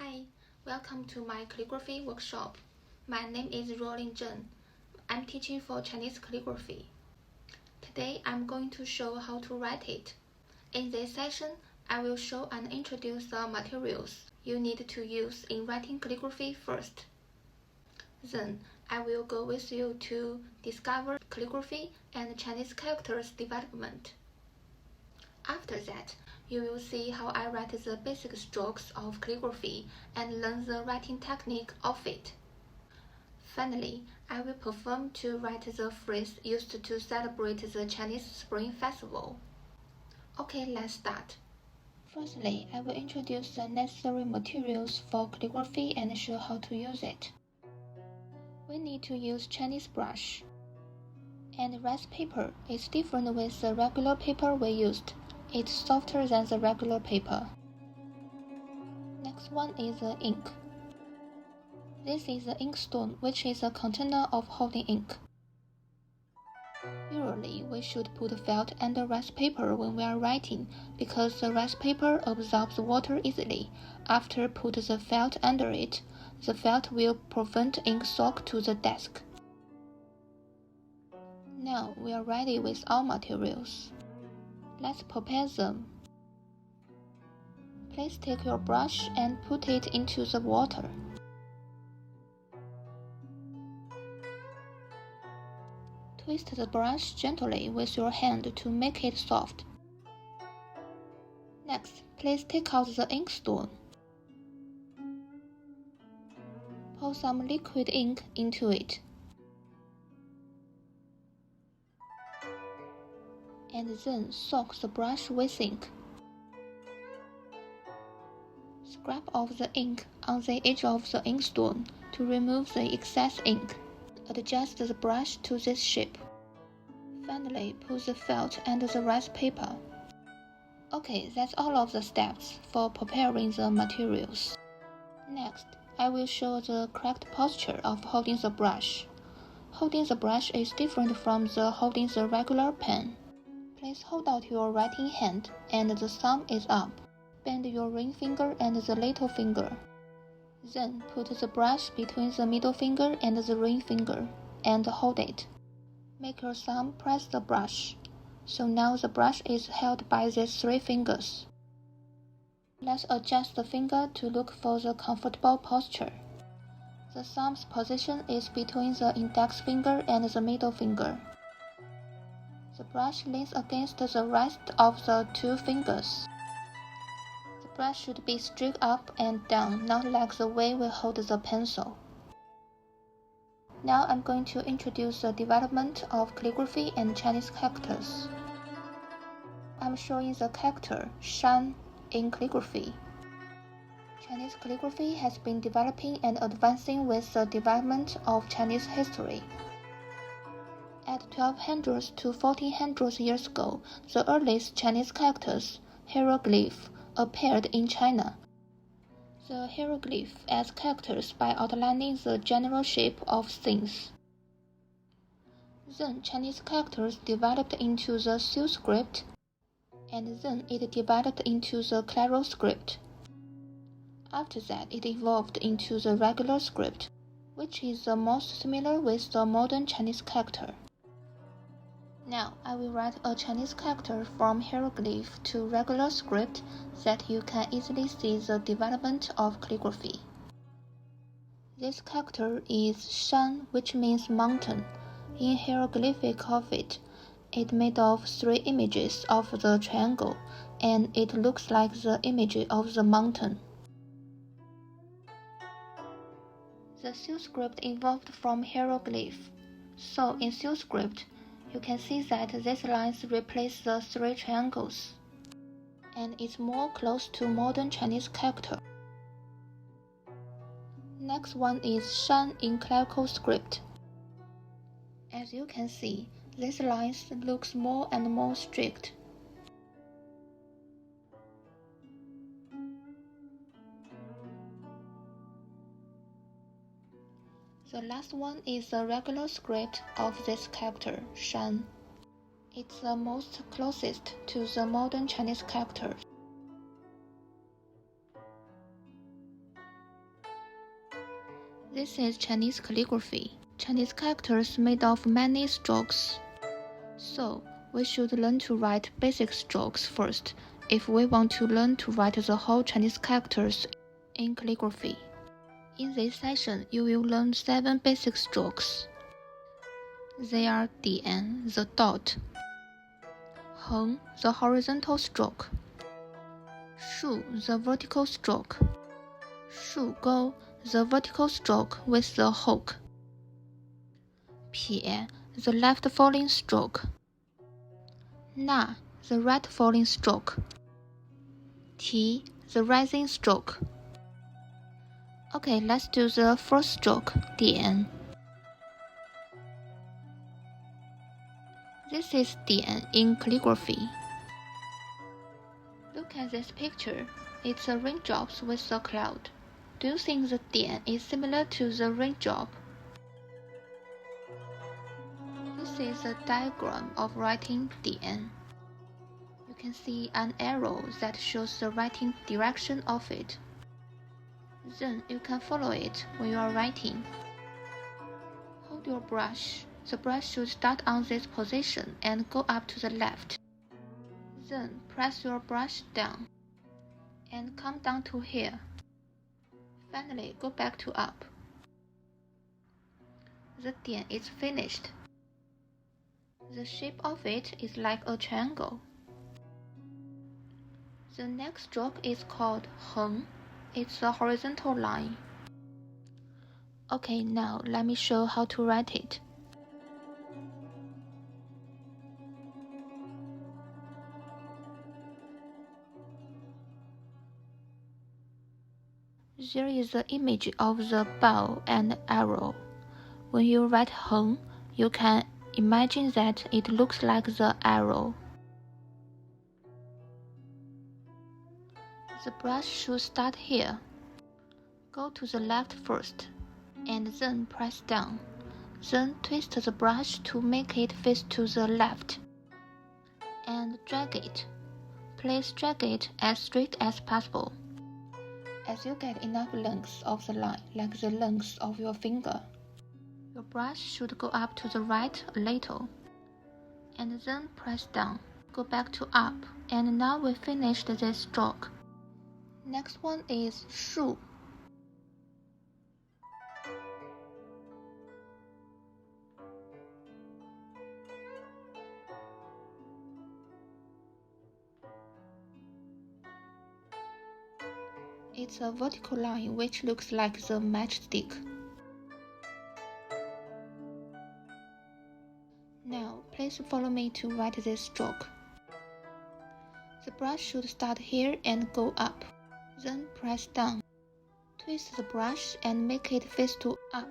Hi, welcome to my calligraphy workshop. My name is Rulin Zhen. I'm teaching for Chinese calligraphy. Today I'm going to show how to write it. In this session, I will show and introduce the materials you need to use in writing calligraphy first. Then, I will go with you to discover calligraphy and Chinese characters development. After that, you will see how I write the basic strokes of calligraphy and learn the writing technique of it. Finally, I will perform to write the phrase used to celebrate the Chinese Spring Festival. Okay, let's start. Firstly, I will introduce the necessary materials for calligraphy and show how to use it. We need to use Chinese brush. And rice paper is different with the regular paper we used. It's softer than the regular paper. Next one is the ink. This is the inkstone, which is a container of holding ink. Usually, we should put felt under rice paper when we are writing because the rice paper absorbs water easily. After put the felt under it, the felt will prevent ink soak to the desk. Now we are ready with all materials. Let's prepare them. Please take your brush and put it into the water. Twist the brush gently with your hand to make it soft. Next, please take out the inkstone. Pour some liquid ink into it. And then soak the brush with ink. Scrub off the ink on the edge of the inkstone to remove the excess ink. Adjust the brush to this shape. Finally, put the felt under the rice paper. Okay, that's all of the steps for preparing the materials. Next, I will show the correct posture of holding the brush. Holding the brush is different from holding the regular pen. Please hold out your writing hand and the thumb is up. Bend your ring finger and the little finger. Then put the brush between the middle finger and the ring finger and hold it. Make your thumb press the brush. So now the brush is held by these three fingers. Let's adjust the finger to look for the comfortable posture. The thumb's position is between the index finger and the middle finger. The brush leans against the rest of the two fingers. The brush should be straight up and down, not like the way we hold the pencil. Now I'm going to introduce the development of calligraphy and Chinese characters. I'm showing the character shan in calligraphy. Chinese calligraphy has been developing and advancing with the development of Chinese history. At 1200 to 1400 years ago, the earliest Chinese characters, hieroglyphs, appeared in China. The hieroglyphs as characters by outlining the general shape of things. Then Chinese characters developed into the Sioux script, and then it developed into the Claro script. After that, it evolved into the regular script, which is the most similar with the modern Chinese character. Now, I will write a Chinese character from hieroglyph to regular script that you can easily see the development of calligraphy. This character is shan, which means mountain. In hieroglyphic of it, it's made of three images of the triangle, and it looks like the image of the mountain. The Sioux script evolved from hieroglyph. So in Sioux script, you can see that these lines replace the three triangles, and it's more close to modern Chinese character. Next one is shan in clerical script. As you can see, these lines look more and more strict. The last one is the regular script of this character, shan. It's the most closest to the modern Chinese characters. This is Chinese calligraphy. Chinese characters made of many strokes. So, we should learn to write basic strokes first if we want to learn to write the whole Chinese characters in calligraphy. In this session, you will learn 7 basic strokes. They are 点, the dot, 横, the horizontal stroke, 竖, the vertical stroke, 竖钩, the vertical stroke with the hook, 撇, the left falling stroke, 捺, the right falling stroke, 提, the rising stroke. Okay, let's do the first stroke, 点. This is 点 in calligraphy. Look at this picture. It's a raindrops with a cloud. Do you think the 点 is similar to the raindrop? This is a diagram of writing 点. You can see an arrow that shows the writing direction of it. Then you can follow it when you are writing. Hold your brush. The brush should start on this position and go up to the left. Then press your brush down and come down to here. Finally, go back to up. The 点 is finished. The shape of it is like a triangle. The next stroke is called 横. It's a horizontal line. Okay, now let me show how to write it. There is the image of the bow and arrow. When you write 横, you can imagine that it looks like the arrow. The brush should start here. Go to the left first, and then press down. Then twist the brush to make it face to the left. And drag it. Please drag it as straight as possible. As you get enough length of the line, like the length of your finger, your brush should go up to the right a little, and then press down. Go back to up, and now we finished this stroke. Next one is 竖. It's a vertical line which looks like the matchstick. Now, please follow me to write this stroke. The brush should start here and go up. Then press down. Twist the brush and make it face to up.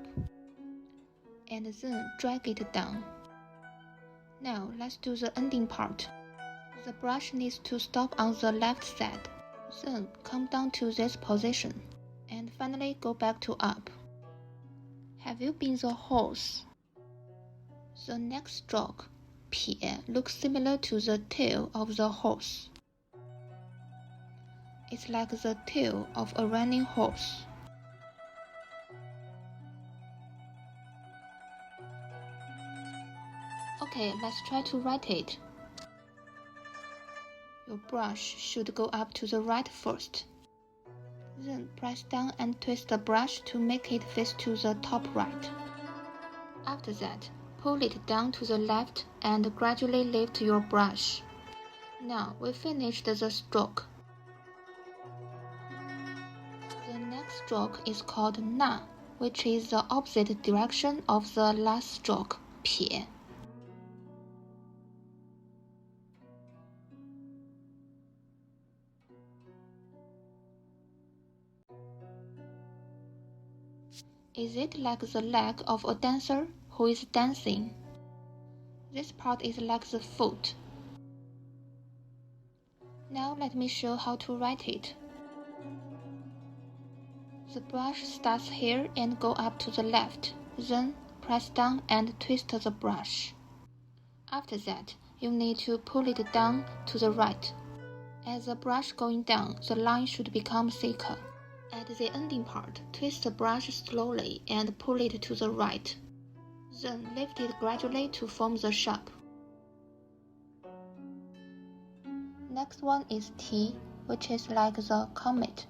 And then drag it down. Now, let's do the ending part. The brush needs to stop on the left side. Then come down to this position, and finally go back to up. Have you been the horse? The next stroke, 撇, looks similar to the tail of the horse. It's like the tail of a running horse. Okay, let's try to write it. Your brush should go up to the right first. Then press down and twist the brush to make it face to the top right. After that, pull it down to the left and gradually lift your brush. Now we finished the stroke. The next stroke is called 捺, which is the opposite direction of the last stroke, 撇. Is it like the leg of a dancer who is dancing? This part is like the foot. Now let me show how to write it. The brush starts here and go up to the left. Then press down and twist the brush. After that, you need to pull it down to the right. As the brush going down, the line should become thicker. At At the ending part, twist the brush slowly and pull it to the right. Then lift it gradually to form the shape. Next one is T, which is like the comet.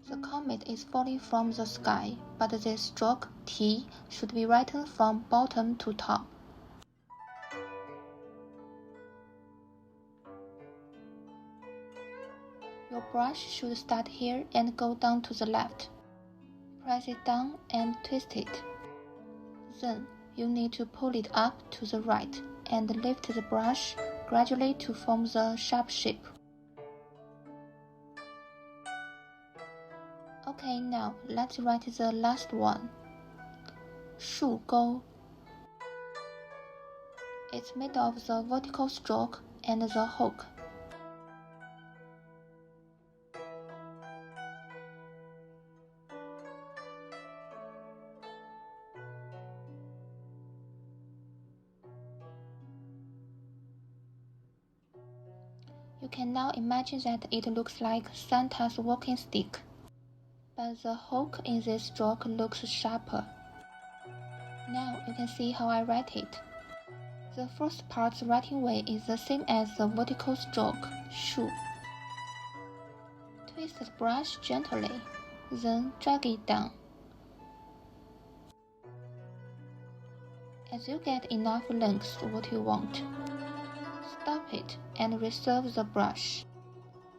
The comet is falling from the sky, but the stroke T should be written from bottom to top. Your brush should start here and go down to the left. Press it down and twist it. Then, you need to pull it up to the right and lift the brush gradually to form the sharp shape. Okay, now let's write the last one. 树钩. It's made of the vertical stroke and the hook. You can now imagine that it looks like Santa's walking stick, but the hook in this stroke looks sharper. Now you can see how I write it. The first part's writing way is the same as the vertical stroke, 树. Twist the brush gently, then drag it down. As you get enough length what you want, stop it and reserve the brush.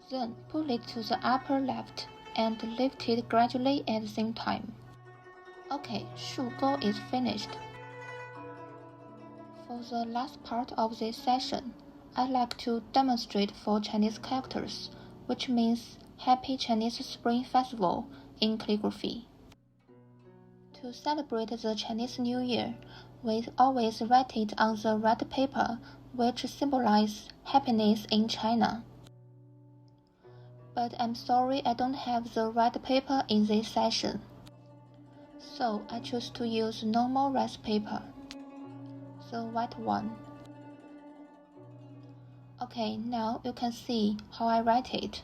Then pull it to the upper left and lift it gradually at the same time. Okay, 树钩 is finished. For the last part of this session, I'd like to demonstrate 4 Chinese characters, which means Happy Chinese Spring Festival in calligraphy. To celebrate the Chinese New Year, we always write it on the red paper, which symbolizes happiness in China. But I'm sorry I don't have the red paper in this session. So I choose to use normal rice paper, the white one. Okay, now you can see how I write it.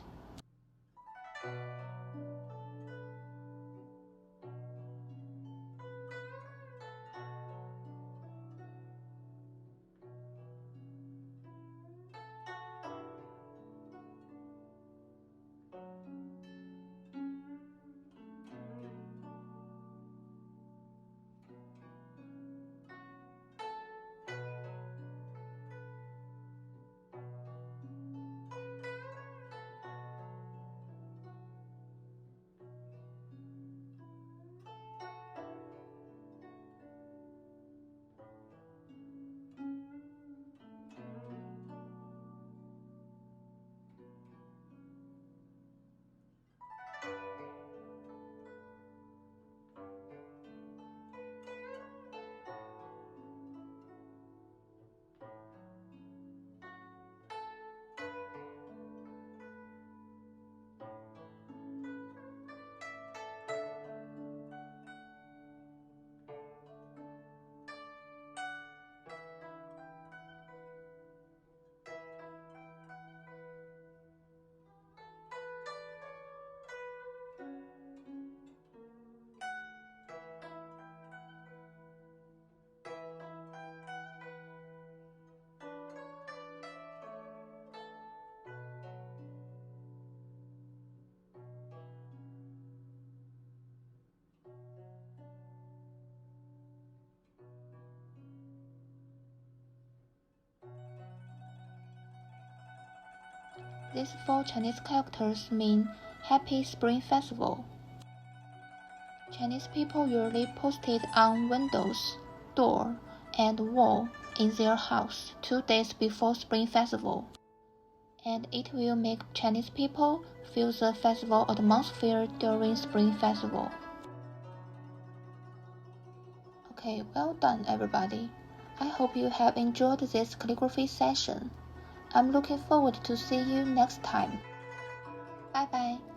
These 4 Chinese characters mean Happy Spring Festival. Chinese people usually post it on windows, door, and wall in their house 2 days before Spring Festival, and it will make Chinese people feel the festival atmosphere during Spring Festival. Okay, well done everybody. I hope you have enjoyed this calligraphy session. I'm looking forward to see you next time. 拜拜。